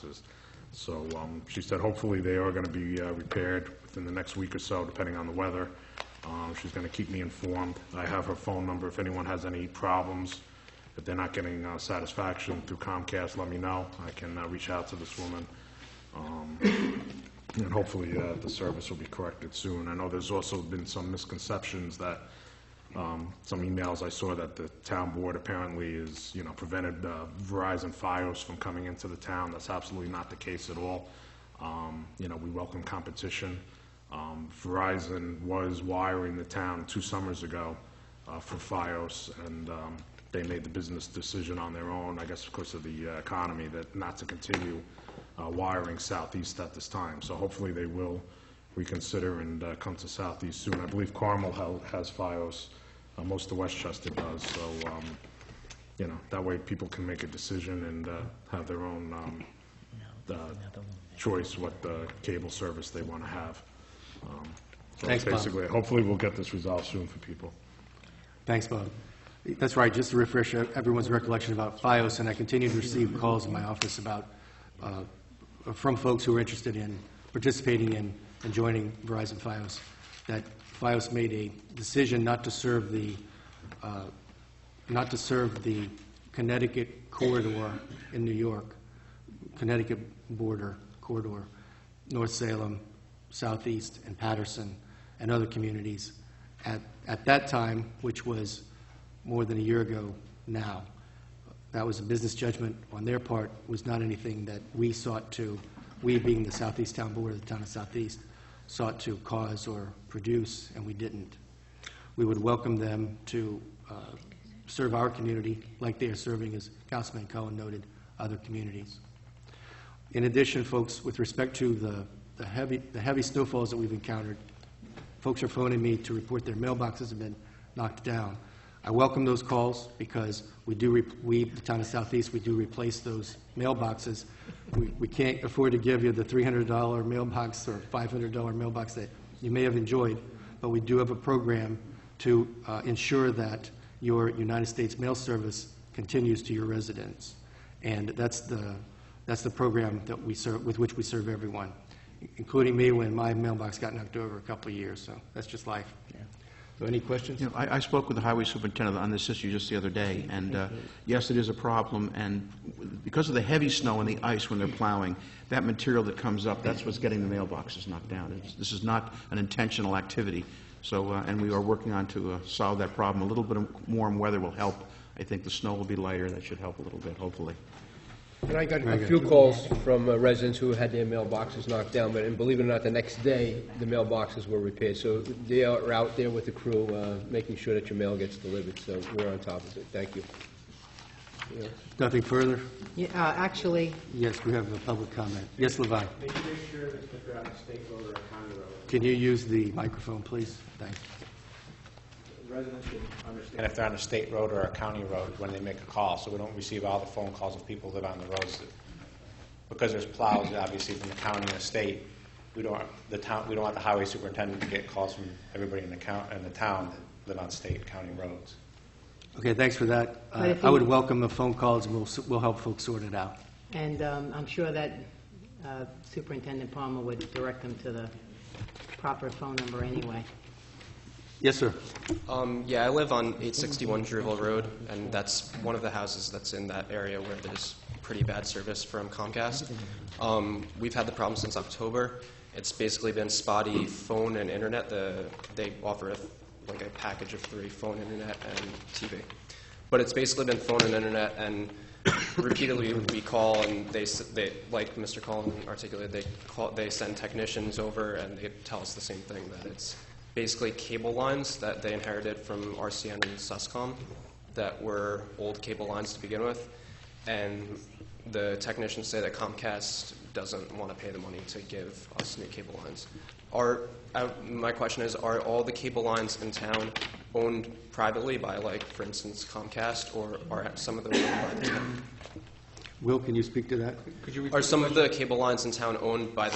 mailboxes. So she said hopefully they are going to be repaired within the next week or so, depending on the weather. She's going to keep me informed. I have her phone number. If anyone has any problems, if they're not getting satisfaction through Comcast, let me know. I can reach out to this woman. And hopefully the service will be corrected soon. I know there's also been some misconceptions that some emails I saw that the town board apparently is, prevented Verizon Fios from coming into the town. That's absolutely not the case at all. We welcome competition. Verizon was wiring the town 2 summers ago for Fios, and they made the business decision on their own, I guess because of the economy, that not to continue wiring Southeast at this time. So hopefully they will reconsider and come to Southeast soon. I believe Carmel has Fios. Most of Westchester does. So, that way people can make a decision and have their own choice what cable service they want to have. So Thanks, basically, Bob. hopefully we'll get this resolved soon for people. Thanks, Bob. That's right. Just to refresh everyone's recollection about Fios, and I continue to receive calls in my office about from folks who are interested in participating in and joining Verizon Fios, that Fios made a decision not to serve the Connecticut corridor in New York, Connecticut border corridor, North Salem, Southeast, and Patterson, and other communities. At that time, which was more than a year ago now, that was a business judgment on their part, was not anything that we sought to, we being the Southeast Town Board of the Town of Southeast, sought to cause or produce, and we didn't. We would welcome them to serve our community like they are serving, as Councilman Cohen noted, other communities. In addition, folks, with respect to the heavy snowfalls that we've encountered, folks are phoning me to report their mailboxes have been knocked down. I welcome those calls because we, the Town of Southeast, we do replace those mailboxes. We can't afford to give you the $300 mailbox or $500 mailbox that you may have enjoyed, but we do have a program to ensure that your United States mail service continues to your residents. And that's the program that we serve, with which we serve everyone, including me when my mailbox got knocked over a couple of years. So that's just life. Yeah. So any questions? I spoke with the highway superintendent on this issue just the other day, and yes, it is a problem. And because of the heavy snow and the ice when they're plowing, that material that comes up, that's what's getting the mailboxes knocked down. This is not an intentional activity. So, and we are working on to solve that problem. A little bit of warm weather will help. I think the snow will be lighter. That should help a little bit, hopefully. And I got a few calls from residents who had their mailboxes knocked down, and believe it or not, the next day the mailboxes were repaired. So they are out there with the crew making sure that your mail gets delivered. So we're on top of it. Thank you. Yeah. Nothing further? Yeah, actually, Yes, we have a public comment. Yes, Levine. Maybe make sure that if they're on a state road or a county road, Can you use the microphone, please? Thanks. residents should understand if they're on a state road or a county road when they make a call, so we don't receive all the phone calls of people that live on the roads. Because there's plows, obviously, from the county and the state, we don't want the highway superintendent to get calls from everybody in the town that live on state and county roads. Okay, thanks for that. I would welcome the phone calls, and we'll help folks sort it out. And I'm sure that Superintendent Palmer would direct them to the proper phone number anyway. Yes, sir. Yeah, I live on 861 Drewville Road, and that's one of the houses that's in that area where there's pretty bad service from Comcast. We've had the problem since October. It's basically been spotty phone and internet. They offer like a package of 3, phone, internet, and TV. But it's basically been phone and internet, and repeatedly we call, and they like Mr. Cullen articulated, they send technicians over, and they tell us the same thing, that it's basically cable lines that they inherited from RCN and Suscom that were old cable lines to begin with, and the technicians say that Comcast doesn't want to pay the money to give us new cable lines. My question is, are all the cable lines in town owned privately by, like, for instance, Comcast, or are some of them owned by the town? Will, can you speak to that? Are some of the cable lines in town owned by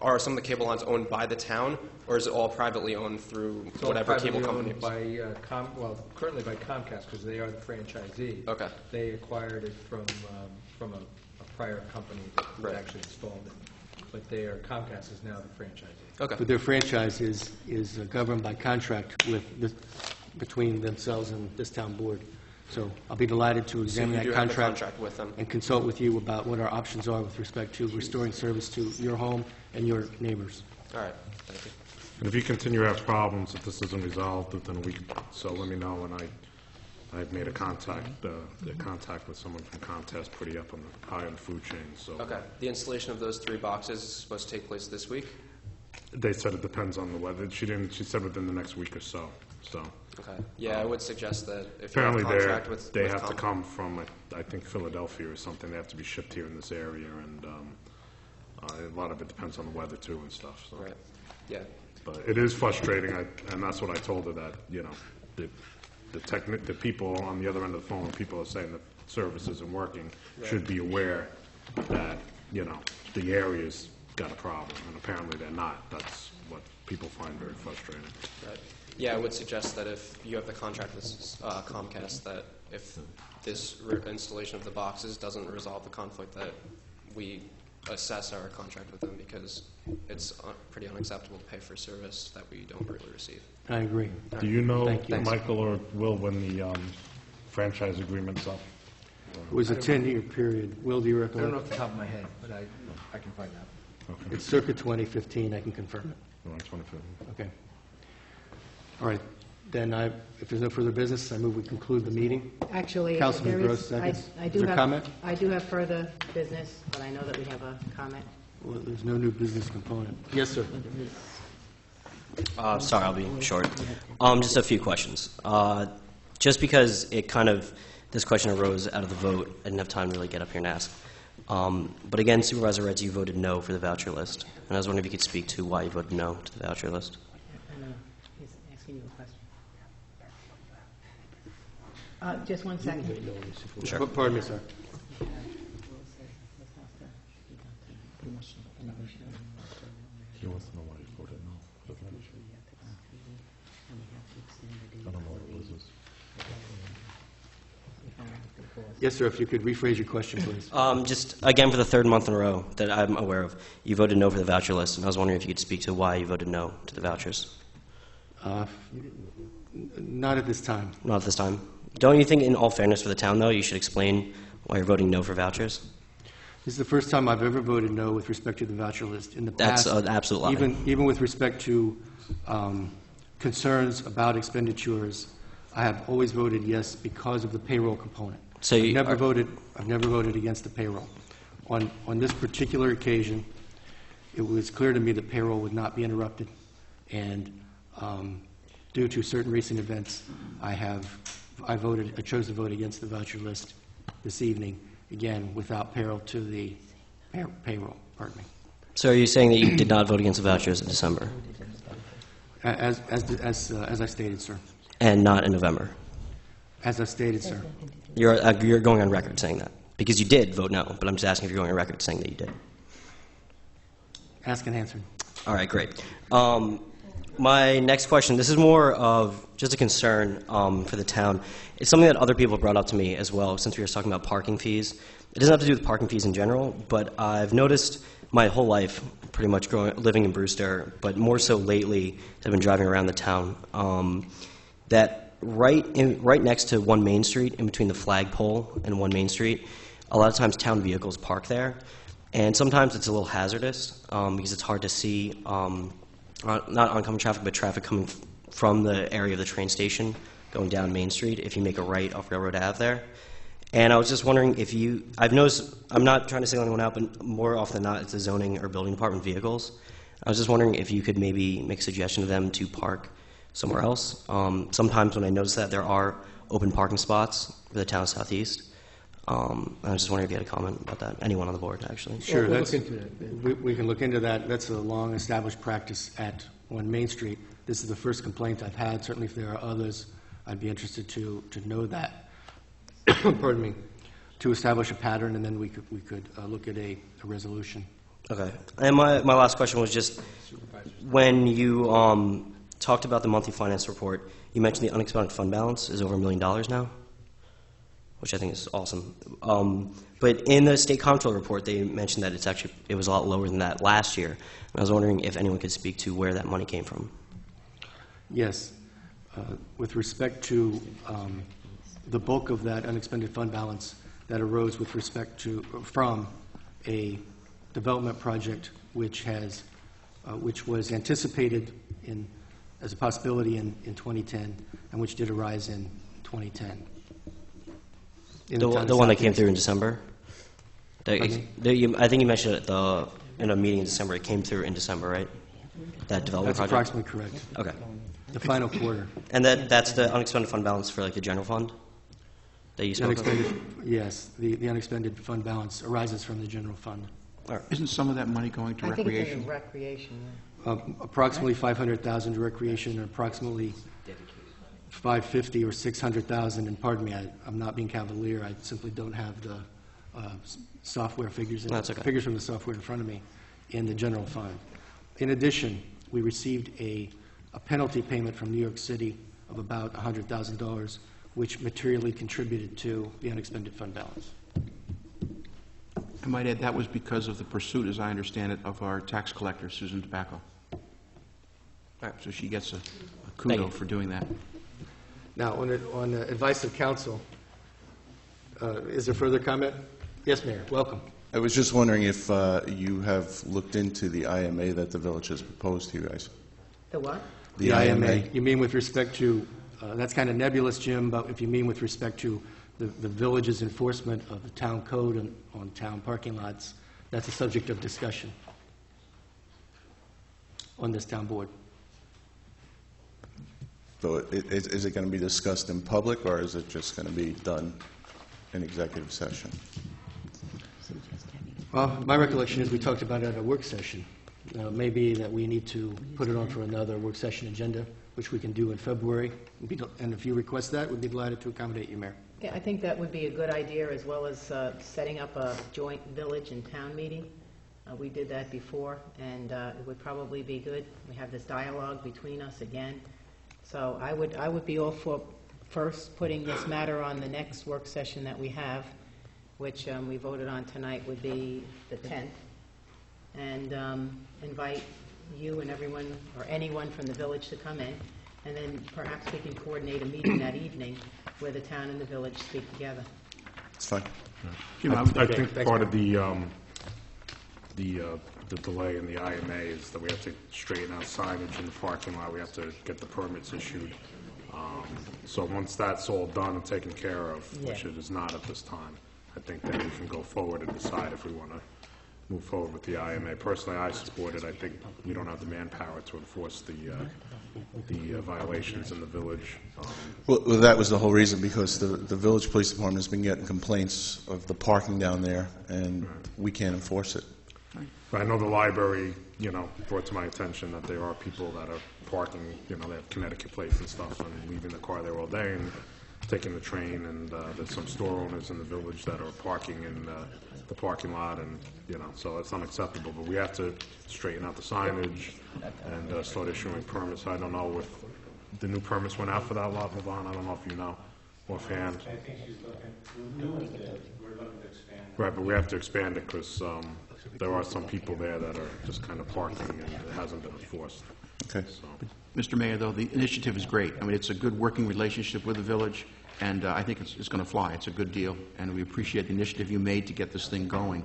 are some of the cable lines owned by the town, or is it all privately owned through whatever cable company? By currently by Comcast, because they are the franchisee. Okay. They acquired it from a prior company that Right. actually installed it. But Comcast is now the franchisee. Okay. But their franchise is governed by contract with between themselves and this town board. So I'll be delighted to So examine you that do have the contract contract with them? and consult with you about what our options are with respect to restoring service to your home and your neighbors. All right, thank you. And if you continue to have problems, if this isn't resolved within a week, so let me know, and I've made a contact with someone from Comcast pretty up on the high on the food chain, so. Okay. The installation of those 3 boxes is supposed to take place this week? They said it depends on the weather. She said within the next week or so, so. Okay. Yeah, I would suggest that if Apparently you have a contract with... they with have to Com- come from, I think, Philadelphia or something. They have to be shipped here in this area, and a lot of it depends on the weather too and stuff, so. Right. Yeah. But it is frustrating, and that's what I told her, that, the people on the other end of the phone, when people are saying the service isn't working, should be aware that, the area's got a problem, and apparently they're not. That's what people find very frustrating. Right. Yeah, I would suggest that if you have the contract with Comcast, that if this installation of the boxes doesn't resolve the conflict, that we assess our contract with them, because it's pretty unacceptable to pay for service that we don't really receive. I agree. Do you know, Thank you. Michael or Will, when the franchise agreement's up? It was a 10-year period. Will, do you I don't know recollect? off the top of my head, but I can find out. Okay. It's circa 2015, I can confirm it. Around 2015. Okay. All right, then if there's no further business, I move we conclude the meeting. Actually, Councilman there Gross, is, seconds. I Is do there have... comment? I do have further business, but I know that we have a comment. Well, there's no new business component. Yes, sir. Sorry, I'll be short. Just a few questions. Just because this question arose out of the vote, I didn't have time to really get up here and ask. But again, Supervisor Reds, you voted no for the voucher list. And I was wondering if you could speak to why you voted no to the voucher list. I know, he's asking you a question. Just one second. Sure. Pardon me, sir. He wants to know why you voted no. I don't know what it was. Yes, sir, if you could rephrase your question, please. Just, again, for the 3rd month in a row that I'm aware of, you voted no for the voucher list. And I was wondering if you could speak to why you voted no to the vouchers. Not at this time. Not at this time. Don't you think, in all fairness for the town, though, you should explain why you're voting no for vouchers? This is the first time I've ever voted no with respect to the voucher list. In the That's past, an absolute lie. even with respect to concerns about expenditures, I have always voted yes because of the payroll component. So I've you never are- voted against the payroll. On this particular occasion, it was clear to me that payroll would not be interrupted, and due to certain recent events, I chose to vote against the voucher list this evening, again, without payroll to the payroll, pardon me. So are you saying that you did not vote against the vouchers in December As I stated, sir. and not in November? As I stated, sir. You're going on record saying that. Because you did vote no, but I'm just asking if you're going on record saying that you did. Ask and answer. All right, great. My next question, this is more of just a concern for the town. It's something that other people brought up to me as well, since we were talking about parking fees. It doesn't have to do with parking fees in general, but I've noticed my whole life, pretty much living in Brewster, but more so lately, as I've been driving around the town, that right next to 1 Main Street, in between the flagpole and 1 Main Street, a lot of times town vehicles park there. And sometimes it's a little hazardous because it's hard to see, not oncoming traffic, but traffic coming from the area of the train station going down Main Street if you make a right off Railroad Ave there. And I was just wondering if I've noticed, I'm not trying to single anyone out, but more often than not, it's the zoning or building department vehicles. I was just wondering if you could maybe make a suggestion to them to park somewhere else. Sometimes when I notice that, there are open parking spots for the town of Southeast. I was just wondering if you had a comment about that. Anyone on the board, actually. Sure, We'll that's, look into that. we can look into that. That's a long-established practice at 1 Main Street. This is the first complaint I've had. Certainly, if there are others, I'd be interested to know that. Pardon me. To establish a pattern, and then we could look at a resolution. Okay. And my last question was just, when you talked about the monthly finance report, you mentioned the unexpended fund balance is over $1 million now? which I think is awesome. But in the state comptroller report, they mentioned that it was a lot lower than that last year. And I was wondering if anyone could speak to where that money came from. Yes. With respect to the bulk of that unexpended fund balance that arose with respect to, from a development project which was anticipated as a possibility in 2010, and which did arise in 2010. The one that came through in December? I think you mentioned it in a meeting in December. It came through in December, right? That development That's project? approximately correct. Okay. The final quarter. And that's the unexpended fund balance for like the general fund that you spoke of? Yes, the unexpended fund balance arises from the general fund. Isn't some of that money going to I think it's recreation? in recreation, Approximately 500,000 to recreation, and approximately 550 or 600,000. And pardon me, I'm not being cavalier. I simply don't have the software figures. That's okay. Figures from the software in front of me in the general fund. In addition, we received a penalty payment from New York City of about $100,000, which materially contributed to the unexpended fund balance. I might add, that was because of the pursuit, as I understand it, of our tax collector, Susan Tobacco. So she gets a kudo for doing that. Now, on the advice of counsel, is there further comment? Yes, Mayor, welcome. I was just wondering if you have looked into the IMA that the village has proposed to you guys. The what? The IMA. You mean with respect to, that's kind of nebulous, Jim, but if you mean with respect to the village's enforcement of the town code on town parking lots, that's a subject of discussion on this town board. So is it going to be discussed in public, or is it just going to be done in executive session? Well, my recollection is we talked about it at a work session. Maybe that we need to put it on for another work session agenda, which we can do in February. And if you request that, we'd be delighted to accommodate you, Mayor. Yeah, I think that would be a good idea, as well as setting up a joint village and town meeting. We did that before, and it would probably be good. We have this dialogue between us again. So I would be all for first putting this matter on the next work session that we have, which we voted on tonight, would be the 10th, and invite you and everyone, or anyone from the village to come in, and then perhaps we can coordinate a meeting that evening where the town and the village speak together. It's fine. I think part of the delay in the IMA is that we have to straighten out signage in the parking lot. We have to get the permits issued. So once that's all done and taken care of, which it is not at this time, I think then we can go forward and decide if we want to move forward with the IMA. Personally, I support it. I think we don't have the manpower to enforce the violations in the village. Well, that was the whole reason, because the village police department has been getting complaints of the parking down there, and we can't enforce it. But I know the library, brought to my attention that there are people that are parking, they have Connecticut plates and stuff, and leaving the car there all day and taking the train, and there's some store owners in the village that are parking in the parking lot, and, so it's unacceptable. But we have to straighten out the signage and start issuing permits. I don't know if the new permits went out for that lot, Levon. I don't know if you know offhand. I think she's looking, we're looking to expand. Right, but we have to expand it because there are some people there that are just kind of parking, and it hasn't been enforced. Okay. So. Mr. Mayor, though, the initiative is great. I mean, it's a good working relationship with the village, and I think it's going to fly. It's a good deal, and we appreciate the initiative you made to get this thing going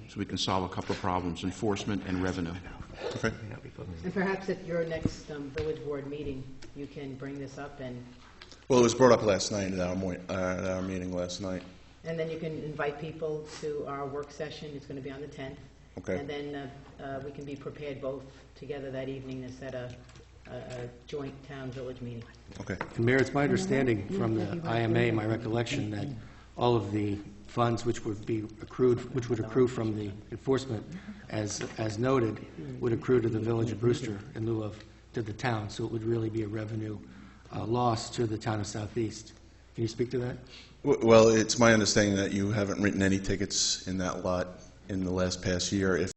so we can solve a couple of problems, enforcement and revenue. Okay. And perhaps at your next village board meeting, you can bring this up, and Well, it was brought up last night at our meeting last night. then you can invite people to our work session. It's going to be on the 10th. Okay. And then we can be prepared both together that evening to set a joint town-village meeting. Okay. And Mayor, it's my understanding from the IMA, my recollection, that all of the funds which would accrue from the enforcement, as noted, would accrue to the village of Brewster in lieu of to the town. So it would really be a revenue loss to the town of Southeast. Can you speak to that? Well, it's my understanding that you haven't written any tickets in that lot in the past year. If